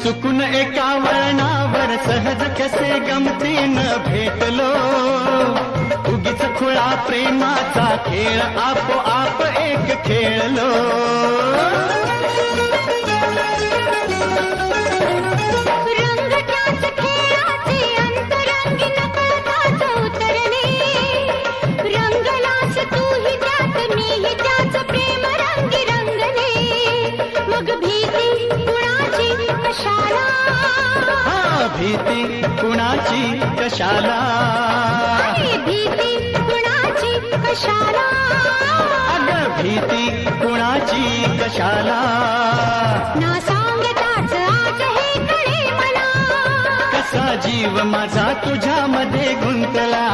चुकून एका वळणावर सहज कसे गमतीनं भेटलो, उगीच खुळा प्रेमाचा खेळ आपोआप एक खेळलो. भीती कुणाची कशाला, भीती कुणाची कशाला, अगं भीती कुणाची कशाला. ना सांगताच आज हे कळे मला, कसा जीव माझा तुझ्यामध्ये गुंतला.